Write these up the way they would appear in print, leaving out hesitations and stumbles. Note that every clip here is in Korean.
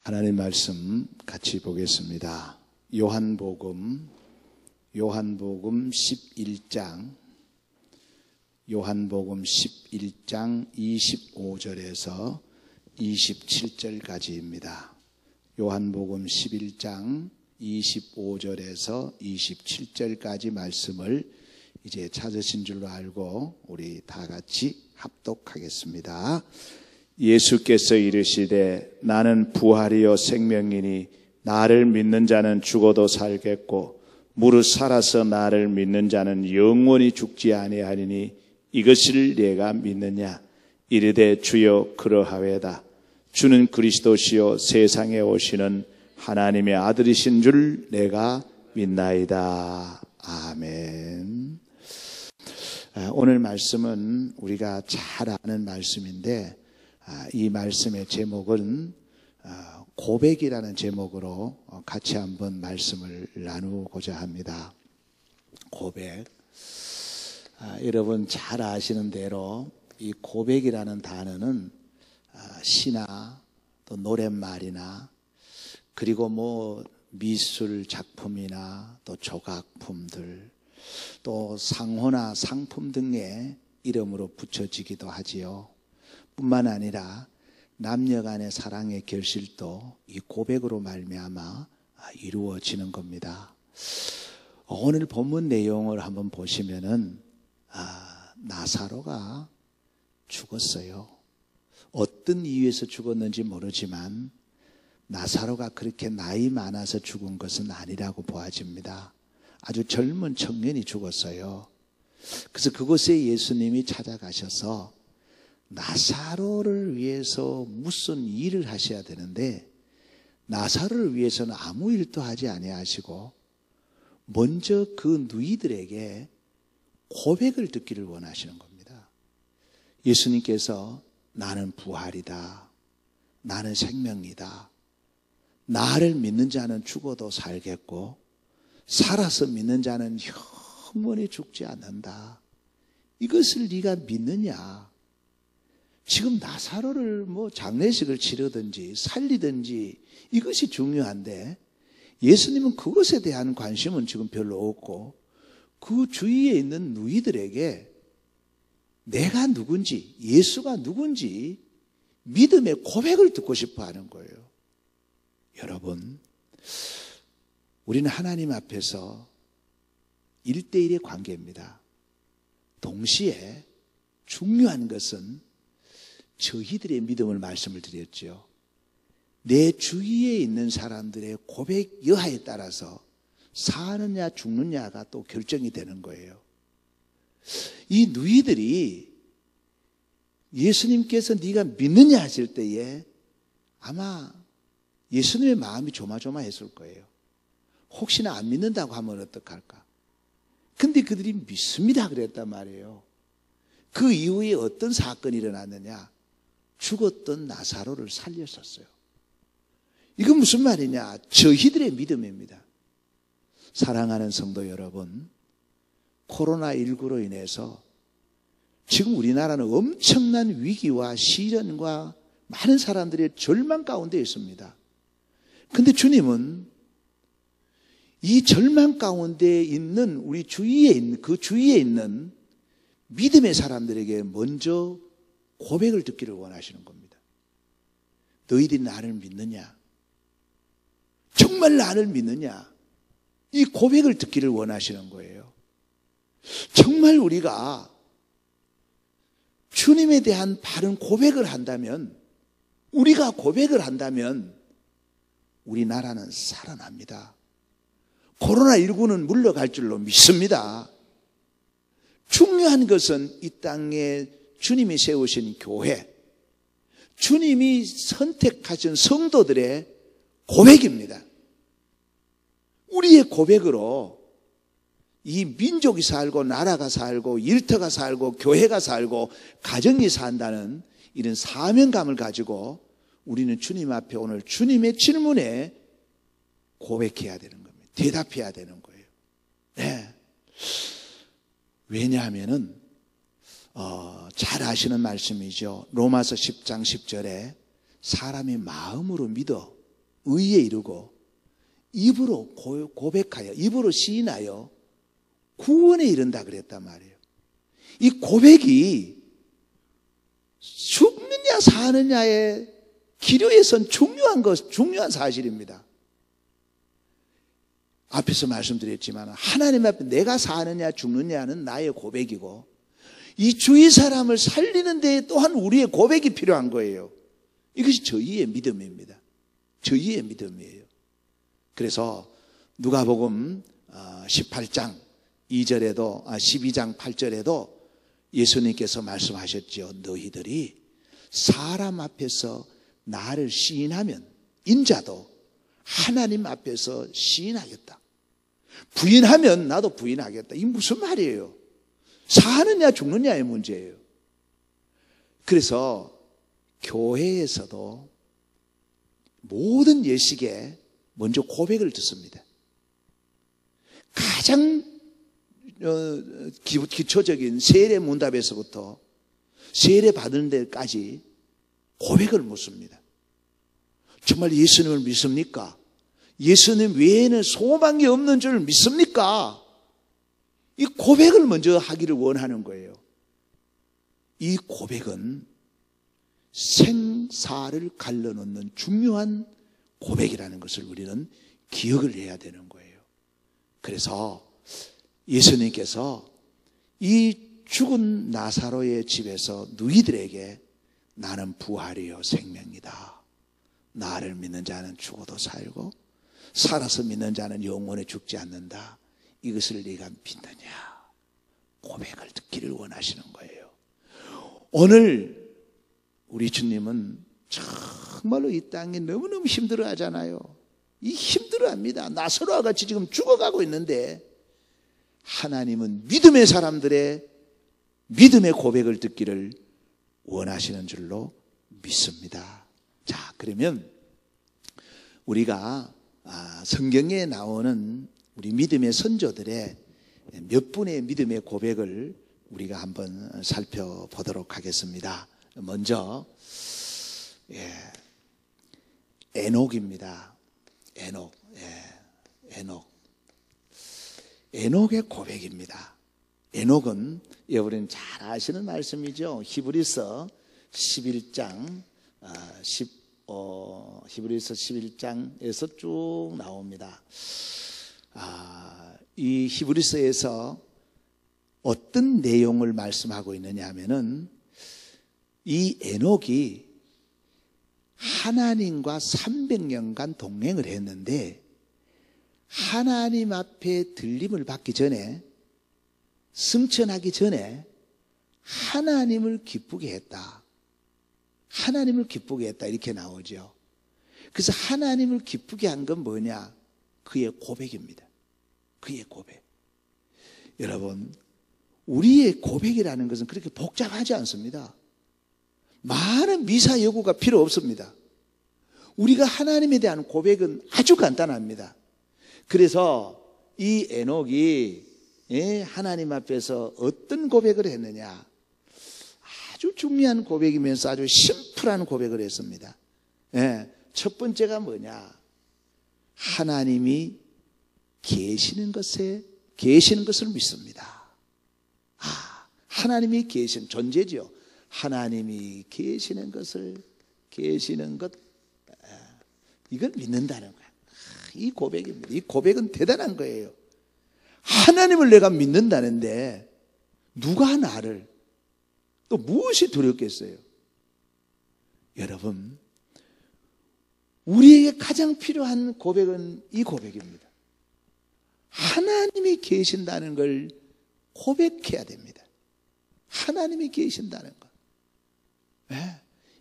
하나님 말씀 같이 보겠습니다. 요한복음 11장 25절에서 27절까지입니다. 요한복음 11장 25절에서 27절까지 말씀을 이제 찾으신 줄로 알고 우리 다 같이 합독하겠습니다. 예수께서 이르시되 나는 부활이요 생명이니 나를 믿는 자는 죽어도 살겠고 무릇 살아서 나를 믿는 자는 영원히 죽지 아니하리니 이것을 내가 믿느냐? 이르되 주여 그러하외다. 주는 그리스도시요 세상에 오시는 하나님의 아들이신 줄 내가 믿나이다. 아멘. 오늘 말씀은 우리가 잘 아는 말씀인데 이 말씀의 제목은 고백이라는 제목으로 같이 한번 말씀을 나누고자 합니다. 고백. 여러분 잘 아시는 대로 이 고백이라는 단어는 시나 또 노랫말이나 그리고 미술 작품이나 또 조각품들 또 상호나 상품 등의 이름으로 붙여지기도 하지요. 뿐만 아니라 남녀 간의 사랑의 결실도 이 고백으로 말미암아 이루어지는 겁니다. 오늘 본문 내용을 한번 보시면은 나사로가 죽었어요. 어떤 이유에서 죽었는지 모르지만 나사로가 그렇게 나이 많아서 죽은 것은 아니라고 보아집니다. 아주 젊은 청년이 죽었어요. 그래서 그곳에 예수님이 찾아가셔서 나사로를 위해서 무슨 일을 하셔야 되는데 나사로를 위해서는 아무 일도 하지 아니하시고 먼저 그 누이들에게 고백을 듣기를 원하시는 겁니다. 예수님께서 나는 부활이다. 나는 생명이다. 나를 믿는 자는 죽어도 살겠고 살아서 믿는 자는 영원히 죽지 않는다. 이것을 네가 믿느냐? 지금 나사로를 장례식을 치르든지 살리든지 이것이 중요한데 예수님은 그것에 대한 관심은 지금 별로 없고 그 주위에 있는 누이들에게 내가 누군지 예수가 누군지 믿음의 고백을 듣고 싶어 하는 거예요. 여러분, 우리는 하나님 앞에서 1대1의 관계입니다. 동시에 중요한 것은 저희들의 믿음을 말씀을 드렸죠. 내 주위에 있는 사람들의 고백 여하에 따라서 사느냐 죽느냐가 또 결정이 되는 거예요. 이 누이들이 예수님께서 네가 믿느냐 하실 때에 아마 예수님의 마음이 조마조마했을 거예요. 혹시나 안 믿는다고 하면 어떡할까? 근데 그들이 믿습니다 그랬단 말이에요. 그 이후에 어떤 사건이 일어났느냐? 죽었던 나사로를 살렸었어요. 이건 무슨 말이냐? 저희들의 믿음입니다. 사랑하는 성도 여러분, 코로나19로 인해서 지금 우리나라는 엄청난 위기와 시련과 많은 사람들의 절망 가운데 있습니다. 근데 주님은 이 절망 가운데 있는 우리 주위에 있는 그 주위에 있는 믿음의 사람들에게 먼저 고백을 듣기를 원하시는 겁니다. 너희들이 나를 믿느냐? 정말 나를 믿느냐? 이 고백을 듣기를 원하시는 거예요. 정말 우리가 주님에 대한 바른 고백을 한다면, 우리가 고백을 한다면 우리나라는 살아납니다. 코로나19는 물러갈 줄로 믿습니다. 중요한 것은 이 땅에 주님이 세우신 교회, 주님이 선택하신 성도들의 고백입니다. 우리의 고백으로 이 민족이 살고 나라가 살고 일터가 살고 교회가 살고 가정이 산다는 이런 사명감을 가지고 우리는 주님 앞에 오늘 주님의 질문에 고백해야 되는 겁니다. 대답해야 되는 거예요. 네. 왜냐하면은 잘 아시는 말씀이죠. 로마서 10장 10절에 사람이 마음으로 믿어 의에 이르고 입으로 고백하여 입으로 시인하여 구원에 이른다 그랬단 말이에요. 이 고백이 죽느냐 사느냐의 기로에선 중요한 사실입니다. 앞에서 말씀드렸지만 하나님 앞에 내가 사느냐 죽느냐는 나의 고백이고 이 주위 사람을 살리는 데에 또한 우리의 고백이 필요한 거예요. 이것이 저희의 믿음입니다. 저희의 믿음이에요. 그래서 누가복음 18장 2절에도 12장 8절에도 예수님께서 말씀하셨죠. 너희들이 사람 앞에서 나를 시인하면 인자도 하나님 앞에서 시인하겠다. 부인하면 나도 부인하겠다. 이게 무슨 말이에요? 사느냐 죽느냐의 문제예요. 그래서 교회에서도 모든 예식에 먼저 고백을 듣습니다. 가장 기초적인 세례 문답에서부터 세례 받는 데까지 고백을 묻습니다. 정말 예수님을 믿습니까? 예수님 외에는 소망이 없는 줄 믿습니까? 이 고백을 먼저 하기를 원하는 거예요. 이 고백은 생사를 갈라놓는 중요한 고백이라는 것을 우리는 기억을 해야 되는 거예요. 그래서 예수님께서 이 죽은 나사로의 집에서 너희들에게 나는 부활이요 생명이다. 나를 믿는 자는 죽어도 살고 살아서 믿는 자는 영원히 죽지 않는다. 이것을 네가 믿느냐? 고백을 듣기를 원하시는 거예요. 오늘 우리 주님은 정말로 이 땅에 너무너무 힘들어하잖아요. 이 힘들어합니다. 나사로와 같이 지금 죽어가고 있는데 하나님은 믿음의 사람들의 믿음의 고백을 듣기를 원하시는 줄로 믿습니다. 자, 그러면 우리가 성경에 나오는 우리 믿음의 선조들의 몇 분의 믿음의 고백을 우리가 한번 살펴보도록 하겠습니다. 먼저 에녹입니다. 에녹의 고백입니다. 에녹은 여러분 잘 아시는 말씀이죠. 히브리서 11장 히브리서 11장에서 쭉 나옵니다. 이 히브리서에서 어떤 내용을 말씀하고 있느냐 하면은 이 에녹이 하나님과 300년간 동행을 했는데 하나님 앞에 들림을 받기 전에 승천하기 전에 하나님을 기쁘게 했다. 하나님을 기쁘게 했다 이렇게 나오죠. 그래서 하나님을 기쁘게 한 건 뭐냐? 그의 고백입니다. 그의 고백. 여러분 우리의 고백이라는 것은 그렇게 복잡하지 않습니다. 많은 미사 여구가 필요 없습니다. 우리가 하나님에 대한 고백은 아주 간단합니다. 그래서 이 에녹이 하나님 앞에서 어떤 고백을 했느냐? 아주 중요한 고백이면서 아주 심플한 고백을 했습니다. 첫 번째가 뭐냐? 하나님이 계시는 것을 믿습니다. 하나님이 계신 존재죠. 하나님이 계시는 것 이걸 믿는다는 거야. 이 고백입니다. 이 고백은 대단한 거예요. 하나님을 내가 믿는다는데 누가 나를 또 무엇이 두렵겠어요? 여러분 우리에게 가장 필요한 고백은 이 고백입니다. 하나님이 계신다는 걸 고백해야 됩니다. 하나님이 계신다는 것.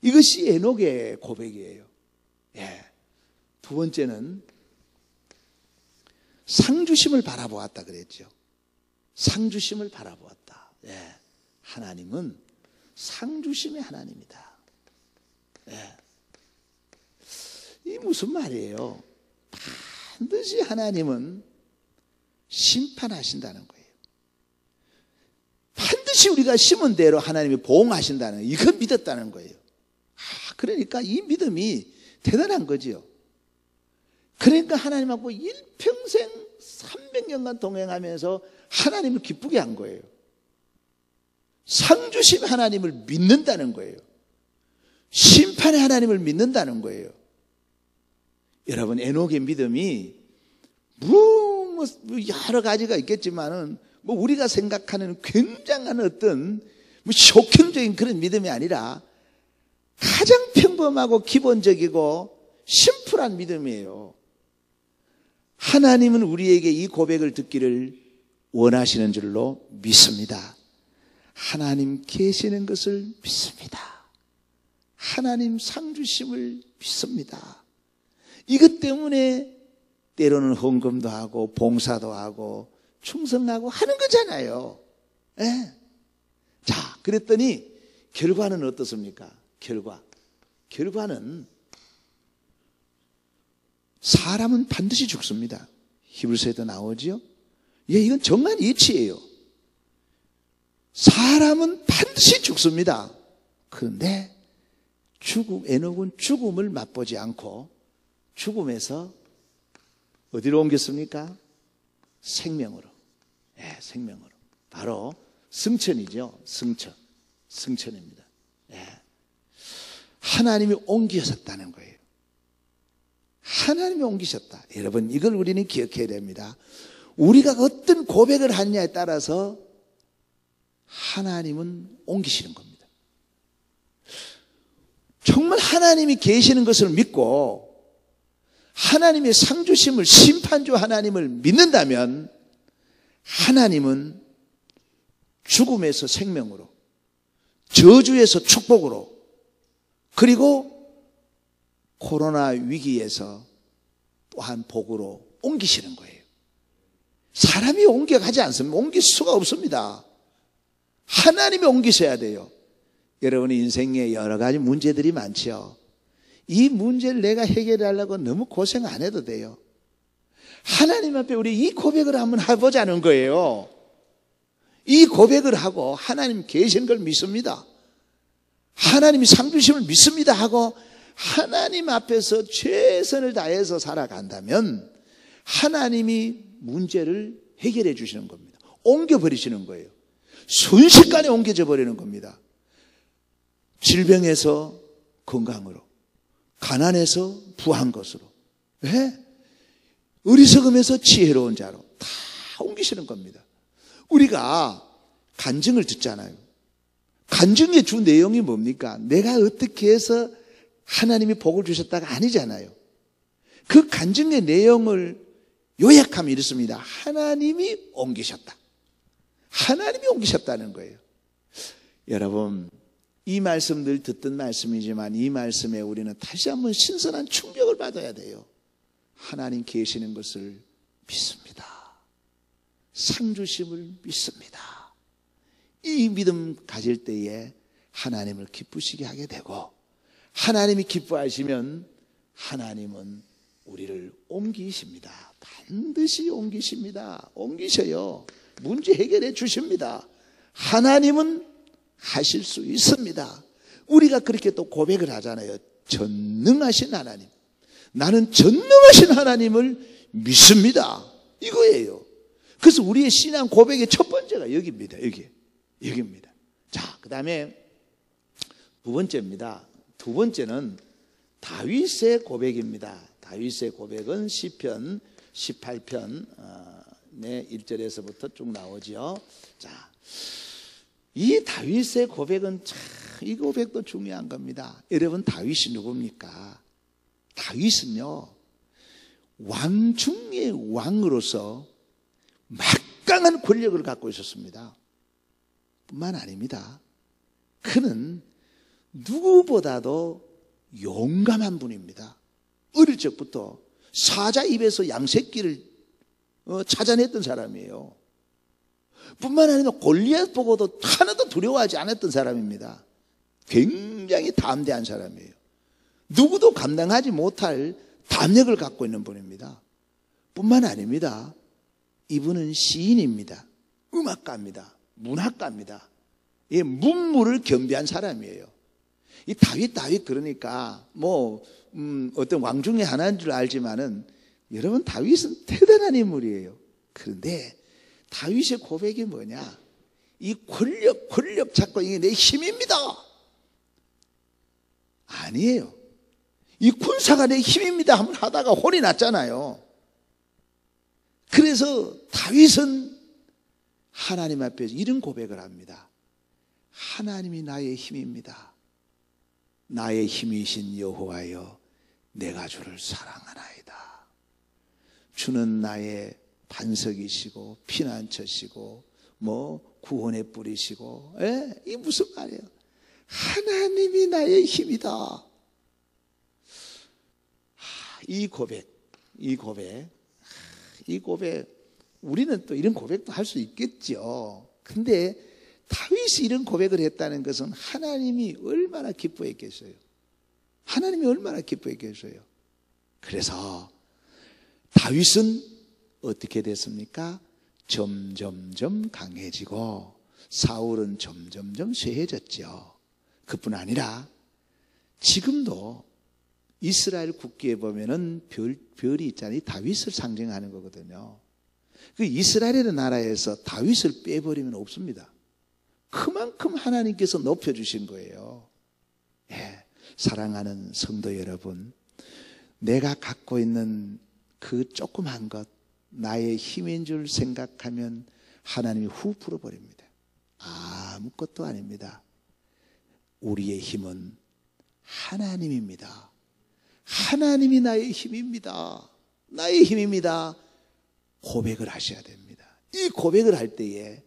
이것이 에녹의 고백이에요. 두 번째는 상주심을 바라보았다 그랬죠. 상주심을 바라보았다. 하나님은 상주심의 하나님이다. 이 무슨 말이에요? 반드시 하나님은 심판하신다는 거예요. 반드시 우리가 심은 대로 하나님이 보응하신다는 거예요. 이걸 믿었다는 거예요. 그러니까 이 믿음이 대단한 거지요. 그러니까 하나님하고 일평생 300년간 동행하면서 하나님을 기쁘게 한 거예요. 상 주신 하나님을 믿는다는 거예요. 심판의 하나님을 믿는다는 거예요. 여러분, 에녹의 믿음이 뭐 여러 가지가 있겠지만은 우리가 생각하는 굉장한 어떤 쇼킹적인 그런 믿음이 아니라 가장 평범하고 기본적이고 심플한 믿음이에요. 하나님은 우리에게 이 고백을 듣기를 원하시는 줄로 믿습니다. 하나님 계시는 것을 믿습니다. 하나님 상 주심을 믿습니다. 이것 때문에 때로는 헌금도 하고 봉사도 하고 충성하고 하는 거잖아요. 네. 자, 그랬더니 결과는 어떻습니까? 결과는 사람은 반드시 죽습니다. 히브리서에도 나오지요. 예, 이건 정말 이치예요. 사람은 반드시 죽습니다. 그런데 에녹은 죽음을 맛보지 않고 죽음에서 어디로 옮겼습니까? 생명으로. 예, 생명으로. 바로 승천이죠. 승천입니다. 예. 하나님이 옮기셨다는 거예요. 하나님이 옮기셨다. 여러분, 이걸 우리는 기억해야 됩니다. 우리가 어떤 고백을 하느냐에 따라서 하나님은 옮기시는 겁니다. 정말 하나님이 계시는 것을 믿고 하나님의 상주심을, 심판주 하나님을 믿는다면 하나님은 죽음에서 생명으로, 저주에서 축복으로, 그리고 코로나 위기에서 또한 복으로 옮기시는 거예요. 사람이 옮겨가지 않습니다. 옮길 수가 없습니다. 하나님이 옮기셔야 돼요. 여러분의 인생에 여러 가지 문제들이 많죠. 이 문제를 내가 해결하려고 너무 고생 안 해도 돼요. 하나님 앞에 우리 이 고백을 한번 해보자는 거예요. 이 고백을 하고 하나님 계신 걸 믿습니다. 하나님이 상 주심을 믿습니다 하고 하나님 앞에서 최선을 다해서 살아간다면 하나님이 문제를 해결해 주시는 겁니다. 옮겨버리시는 거예요. 순식간에 옮겨져 버리는 겁니다. 질병에서 건강으로, 가난에서 부한 것으로, 네? 어리석음에서 지혜로운 자로 다 옮기시는 겁니다. 우리가 간증을 듣잖아요. 간증의 주 내용이 뭡니까? 내가 어떻게 해서 하나님이 복을 주셨다가 아니잖아요. 그 간증의 내용을 요약하면 이렇습니다. 하나님이 옮기셨다. 하나님이 옮기셨다는 거예요. 여러분, 이 말씀들 듣던 말씀이지만 이 말씀에 우리는 다시 한번 신선한 충격을 받아야 돼요. 하나님 계시는 것을 믿습니다. 상 주심을 믿습니다. 이 믿음 가질 때에 하나님을 기쁘시게 하게 되고, 하나님이 기뻐하시면 하나님은 우리를 옮기십니다. 반드시 옮기십니다. 옮기셔요. 문제 해결해 주십니다. 하나님은 하실 수 있습니다. 우리가 그렇게 또 고백을 하잖아요. 전능하신 하나님. 나는 전능하신 하나님을 믿습니다. 이거예요. 그래서 우리의 신앙 고백의 첫 번째가 여기입니다. 여기입니다. 자, 그 다음에 두 번째입니다. 두 번째는 다윗의 고백입니다. 다윗의 고백은 시편 18편 1절에서부터 쭉 나오죠. 자, 이 다윗의 고백은 참, 이 고백도 중요한 겁니다. 여러분, 다윗이 누굽니까? 다윗은요, 왕 중의 왕으로서 막강한 권력을 갖고 있었습니다. 뿐만 아닙니다. 그는 누구보다도 용감한 분입니다. 어릴 적부터 사자 입에서 양새끼를 찾아냈던 사람이에요. 뿐만 아니라 골리앗 보고도 하나도 두려워하지 않았던 사람입니다. 굉장히 담대한 사람이에요. 누구도 감당하지 못할 담력을 갖고 있는 분입니다. 뿐만 아닙니다. 이분은 시인입니다. 음악가입니다. 문학가입니다. 예, 문물을 겸비한 사람이에요. 이 다윗 그러니까 어떤 왕 중에 하나인 줄 알지만은 여러분, 다윗은 대단한 인물이에요. 그런데 다윗의 고백이 뭐냐? 이 권력 찾고 이게 내 힘입니다. 아니에요. 이 군사가 내 힘입니다 한번 하다가 혼이 났잖아요. 그래서 다윗은 하나님 앞에서 이런 고백을 합니다. 하나님이 나의 힘입니다. 나의 힘이신 여호와여, 내가 주를 사랑하나이다. 주는 나의 반석이시고 피난처시고 구원의 뿌리시고, 이게 무슨 말이에요? 하나님이 나의 힘이다. 이 고백, 우리는 또 이런 고백도 할 수 있겠죠. 근데 다윗이 이런 고백을 했다는 것은 하나님이 얼마나 기뻐했겠어요. 하나님이 얼마나 기뻐했겠어요. 그래서 다윗은 어떻게 됐습니까? 점점점 강해지고 사울은 점점점 쇠해졌죠. 그뿐 아니라 지금도 이스라엘 국기에 보면은 별이 있잖아요. 다윗을 상징하는 거거든요. 그 이스라엘의 나라에서 다윗을 빼버리면 없습니다. 그만큼 하나님께서 높여주신 거예요. 사랑하는 성도 여러분, 내가 갖고 있는 그 조그만 것, 나의 힘인 줄 생각하면 하나님이 후 풀어버립니다. 아무것도 아닙니다. 우리의 힘은 하나님입니다. 하나님이 나의 힘입니다. 나의 힘입니다. 고백을 하셔야 됩니다. 이 고백을 할 때에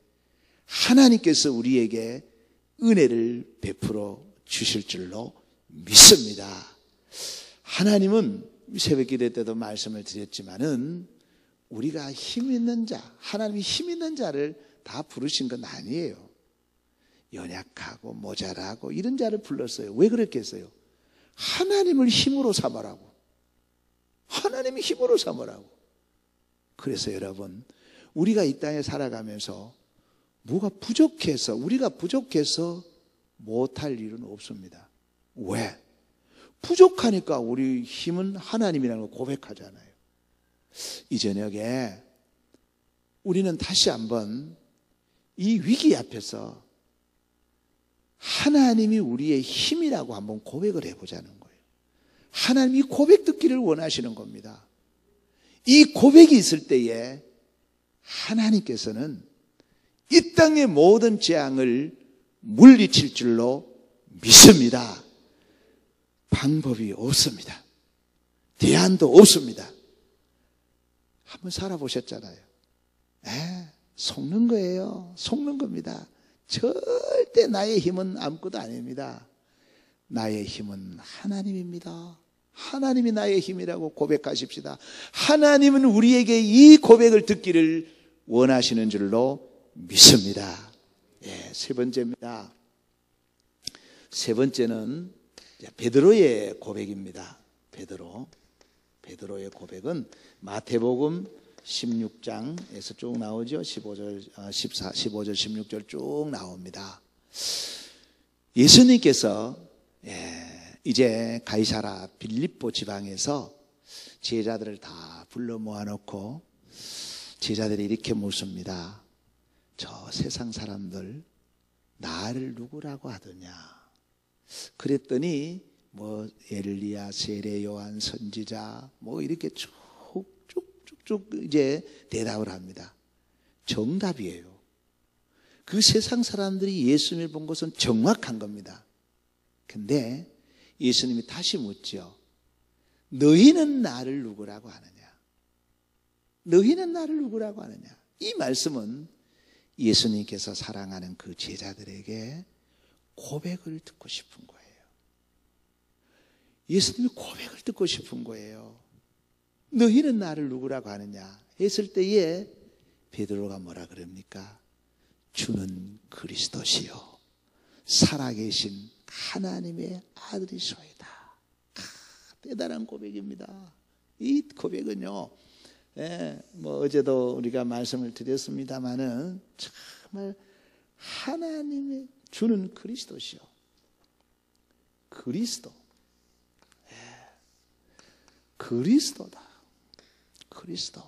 하나님께서 우리에게 은혜를 베풀어 주실 줄로 믿습니다. 하나님은 새벽 기도 때도 말씀을 드렸지만은 우리가 힘 있는 자, 하나님이 힘 있는 자를 다 부르신 건 아니에요. 연약하고 모자라고 이런 자를 불렀어요. 왜 그랬겠어요? 하나님을 힘으로 삼으라고. 하나님이 힘으로 삼으라고. 그래서 여러분, 우리가 이 땅에 살아가면서 우리가 부족해서 못할 일은 없습니다. 왜? 부족하니까 우리 힘은 하나님이라는 걸 고백하잖아요. 이 저녁에 우리는 다시 한번 이 위기 앞에서 하나님이 우리의 힘이라고 한번 고백을 해보자는 거예요. 하나님이 고백 듣기를 원하시는 겁니다. 이 고백이 있을 때에 하나님께서는 이 땅의 모든 재앙을 물리칠 줄로 믿습니다. 방법이 없습니다. 대안도 없습니다. 한번 살아보셨잖아요. 속는 거예요. 속는 겁니다. 절대 나의 힘은 아무것도 아닙니다. 나의 힘은 하나님입니다. 하나님이 나의 힘이라고 고백하십시다. 하나님은 우리에게 이 고백을 듣기를 원하시는 줄로 믿습니다. 세 번째입니다. 세 번째는 베드로의 고백입니다. 베드로의 고백은 마태복음 16장에서 쭉 나오죠. 15절, 16절 쭉 나옵니다. 예수님께서 이제 가이사라 빌립보 지방에서 제자들을 다 불러 모아놓고 제자들이 이렇게 묻습니다. 저 세상 사람들 나를 누구라고 하더냐? 그랬더니 엘리야, 세례, 요한, 선지자 이렇게 쭉쭉쭉쭉 이제 대답을 합니다. 정답이에요. 그 세상 사람들이 예수님을 본 것은 정확한 겁니다. 근데 예수님이 다시 묻죠. 너희는 나를 누구라고 하느냐? 너희는 나를 누구라고 하느냐? 이 말씀은 예수님께서 사랑하는 그 제자들에게 고백을 듣고 싶은 거예요. 예수님이 고백을 듣고 싶은 거예요. 너희는 나를 누구라고 하느냐 했을 때에 베드로가 뭐라 그럽니까? 주는 그리스도시요 살아계신 하나님의 아들이소이다. 대단한 고백입니다. 이 고백은요, 어제도 우리가 말씀을 드렸습니다마는 정말 하나님의 주는 그리스도시요. 그리스도. 그리스도다. 그리스도.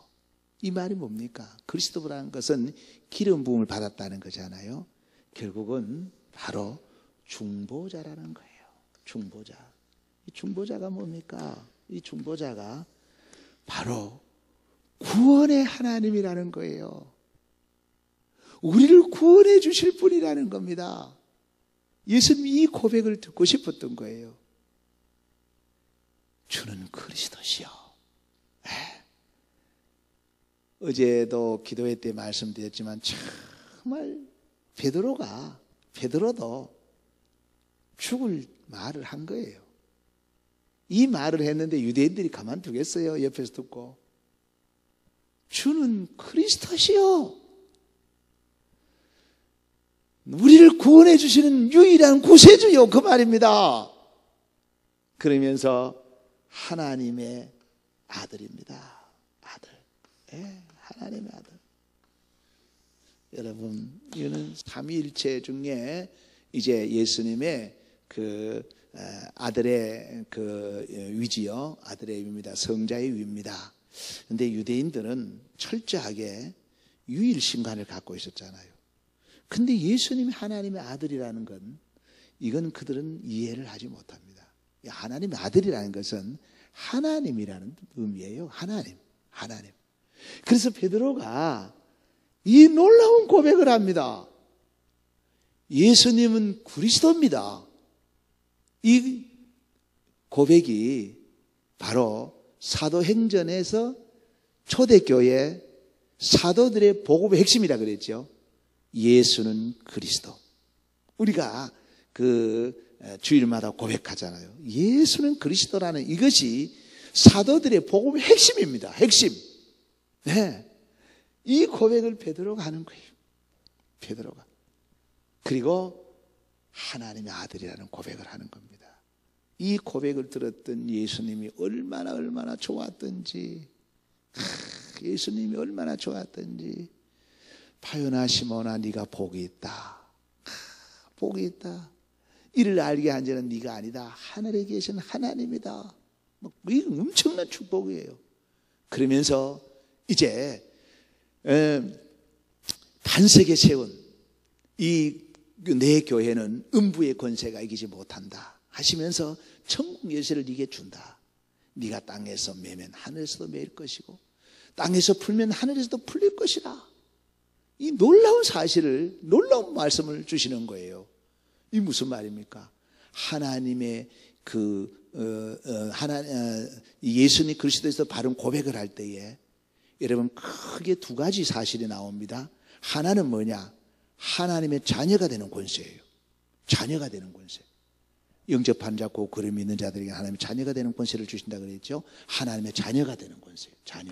이 말이 뭡니까? 그리스도라는 것은 기름 부음을 받았다는 거잖아요. 결국은 바로 중보자라는 거예요. 중보자. 이 중보자가 뭡니까? 이 중보자가 바로 구원의 하나님이라는 거예요. 우리를 구원해 주실 분이라는 겁니다. 예수님이 이 고백을 듣고 싶었던 거예요. 주는 그리스도시요. 어제도 기도회 때 말씀드렸지만 정말 베드로도 죽을 말을 한 거예요. 이 말을 했는데 유대인들이 가만두겠어요? 옆에서 듣고. 주는 그리스도시요. 우리를 구원해 주시는 유일한 구세주요. 그 말입니다. 그러면서 하나님의 아들입니다. 아들. 하나님의 아들. 여러분, 이거는 삼위일체 중에 이제 예수님의 그 아들의 그 위지요. 아들의 위입니다. 성자의 위입니다. 그런데 유대인들은 철저하게 유일신간을 갖고 있었잖아요. 근데 예수님이 하나님의 아들이라는 건 이건 그들은 이해를 하지 못합니다. 하나님의 아들이라는 것은 하나님이라는 의미예요. 하나님. 그래서 베드로가 이 놀라운 고백을 합니다. 예수님은 그리스도입니다. 이 고백이 바로 사도행전에서 초대교회 사도들의 복음의 핵심이라 그랬죠. 예수는 그리스도. 우리가 그 주일마다 고백하잖아요. 예수는 그리스도라는 이것이 사도들의 복음의 핵심입니다. 핵심. 네. 이 고백을 베드로가 하는 거예요. 베드로가. 그리고 하나님의 아들이라는 고백을 하는 겁니다. 이 고백을 들었던 예수님이 얼마나 좋았던지, 예수님이 얼마나 좋았던지. 파요나 시몬아, 네가 복이 있다. 복이 있다. 이를 알게 한 자는 네가 아니다. 하늘에 계신 하나님이다. 이 엄청난 축복이에요. 그러면서 이제 반세계 세운 이 내 교회는 음부의 권세가 이기지 못한다 하시면서 천국 열쇠를 네게 준다. 네가 땅에서 매면 하늘에서도 매일 것이고 땅에서 풀면 하늘에서도 풀릴 것이라. 이 놀라운 사실을, 놀라운 말씀을 주시는 거예요. 이 무슨 말입니까? 하나님의 예수님 그리스도에서 바른 고백을 할 때에 여러분 크게 두 가지 사실이 나옵니다. 하나는 뭐냐? 하나님의 자녀가 되는 권세예요. 자녀가 되는 권세. 영접한 자 고 그를 믿는 자들에게 하나님의 자녀가 되는 권세를 주신다 그랬죠. 하나님의 자녀가 되는 권세. 자녀.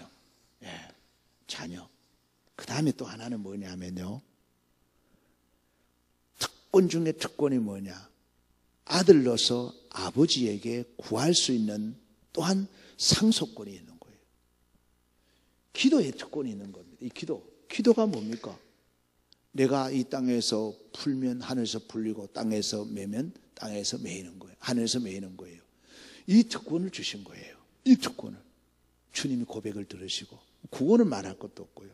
자녀. 그 다음에 또 하나는 뭐냐면요. 특권 중에 특권이 뭐냐? 아들로서 아버지에게 구할 수 있는 또한 상속권이 있는 거예요. 기도의 특권이 있는 겁니다. 이 기도가 뭡니까? 내가 이 땅에서 풀면 하늘에서 풀리고 땅에서 매면 땅에서 매이는 거예요. 하늘에서 매이는 거예요. 이 특권을 주신 거예요. 이 특권을. 주님이 고백을 들으시고 구원을 말할 것도 없고요.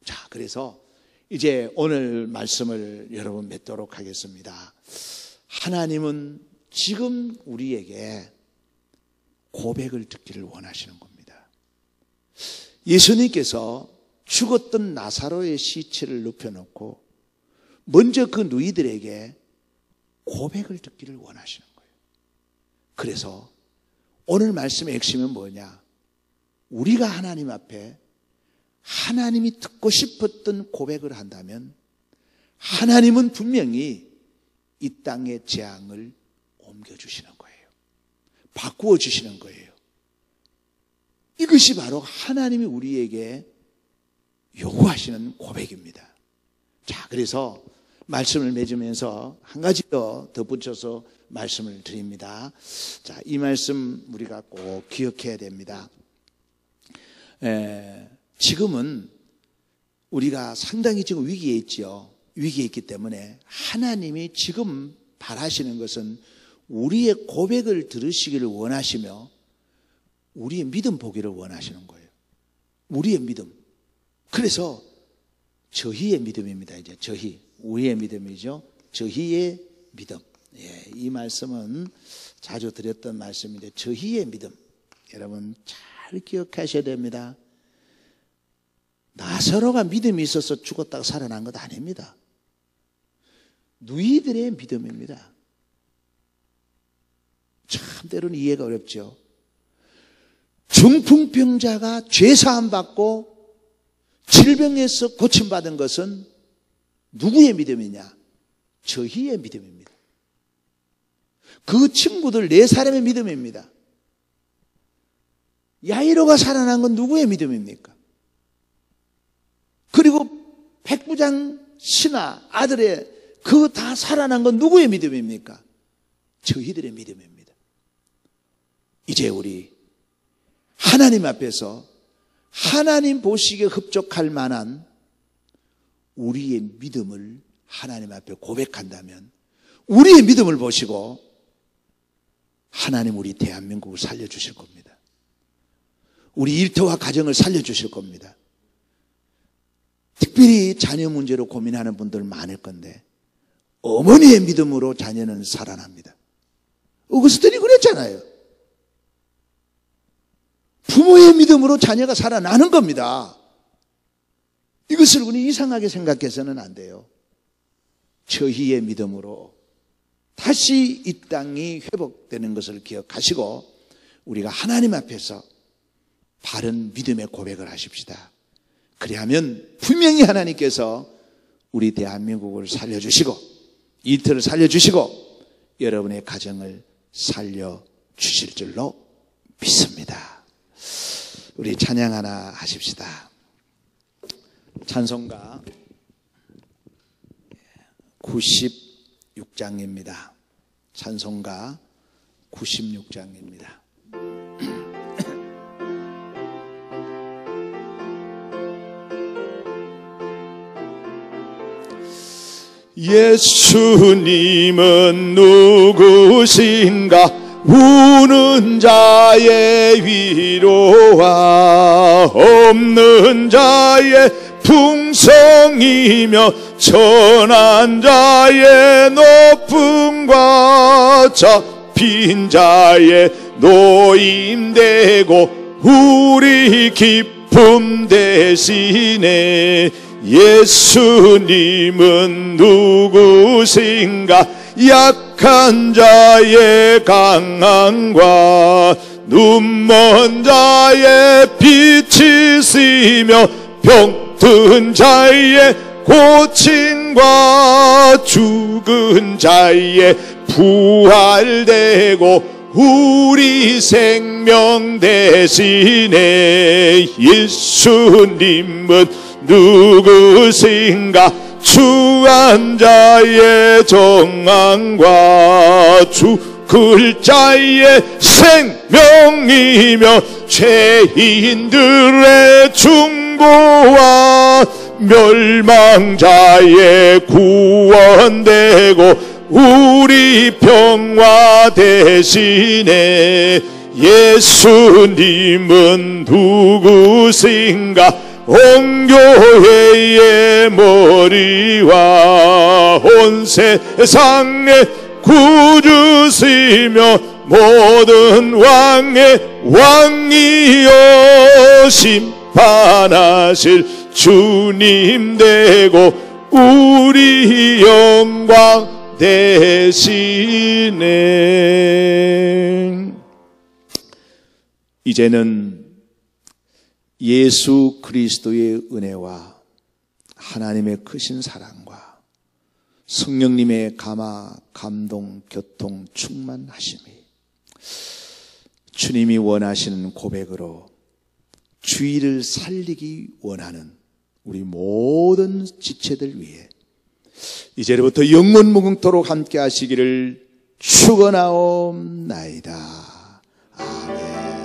자, 그래서 이제 오늘 말씀을 여러분 맺도록 하겠습니다. 하나님은 지금 우리에게 고백을 듣기를 원하시는 겁니다. 예수님께서 죽었던 나사로의 시체를 눕혀놓고 먼저 그 누이들에게 고백을 듣기를 원하시는 거예요. 그래서 오늘 말씀의 핵심은 뭐냐? 우리가 하나님 앞에 하나님이 듣고 싶었던 고백을 한다면 하나님은 분명히 이 땅의 재앙을 옮겨주시는 거예요. 바꾸어 주시는 거예요. 이것이 바로 하나님이 우리에게 요구하시는 고백입니다. 자, 그래서 말씀을 맺으면서 한 가지 더 덧붙여서 말씀을 드립니다. 자, 이 말씀 우리가 꼭 기억해야 됩니다. 지금은 우리가 상당히 지금 위기에 있죠. 위기에 있기 때문에 하나님이 지금 바라시는 것은 우리의 고백을 들으시기를 원하시며 우리의 믿음 보기를 원하시는 거예요. 우리의 믿음. 그래서 저희의 믿음입니다. 이제 저희, 우리의 믿음이죠. 저희의 믿음. 예, 이 말씀은 자주 드렸던 말씀인데 저희의 믿음. 여러분 잘 기억하셔야 됩니다. 나사로가 믿음이 있어서 죽었다가 살아난 것 아닙니다. 누이들의 믿음입니다. 참 때로는 이해가 어렵죠. 중풍병자가 죄사함 받고 질병에서 고침받은 것은 누구의 믿음이냐? 저희의 믿음입니다. 그 친구들 4사람의 믿음입니다. 야이로가 살아난 건 누구의 믿음입니까? 그리고 백부장 신하 아들의 그 다 살아난 건 누구의 믿음입니까? 저희들의 믿음입니다. 이제 우리 하나님 앞에서 하나님 보시기에 흡족할 만한 우리의 믿음을 하나님 앞에 고백한다면 우리의 믿음을 보시고 하나님 우리 대한민국을 살려주실 겁니다. 우리 일터와 가정을 살려주실 겁니다. 특별히 자녀 문제로 고민하는 분들 많을 건데 어머니의 믿음으로 자녀는 살아납니다. 어거스틴이 그랬잖아요. 부모의 믿음으로 자녀가 살아나는 겁니다. 이것을 우리 이상하게 생각해서는 안 돼요. 저희의 믿음으로 다시 이 땅이 회복되는 것을 기억하시고 우리가 하나님 앞에서 바른 믿음의 고백을 하십시다. 그리하면 분명히 하나님께서 우리 대한민국을 살려주시고 이틀을 살려주시고 여러분의 가정을 살려주실 줄로 믿습니다. 우리 찬양 하나 하십시다. 찬송가 96장입니다. 찬송가 96장입니다. 예수님은 누구신가? 우는 자의 위로와 없는 자의 풍성이며 천한 자의 높음과 잡힌 자의 노임되고 우리 기쁨 대신에 예수님은 누구신가? 약한 자의 강함과 눈먼 자의 빛이시며 병든 자의 고침과 죽은 자의 부활되고 우리 생명 대신에 예수님은 누구신가? 추한 자의 정함과 죽을 자의 생명이며 죄인들의 충고와 멸망자의 구원되고 우리 평화 대신에 예수님은 누구신가? 온 교회의 머리와 온 세상의 구주시며 모든 왕의 왕이여 심판하실 주님 되고 우리 영광 대신에 이제는 예수 그리스도의 은혜와 하나님의 크신 사랑과 성령님의 감화, 감동, 교통, 충만하심이 주님이 원하시는 고백으로 주의를 살리기 원하는 우리 모든 지체들 위해 이제부터 영원 무궁토록 함께 하시기를 축원하옵나이다. 아멘.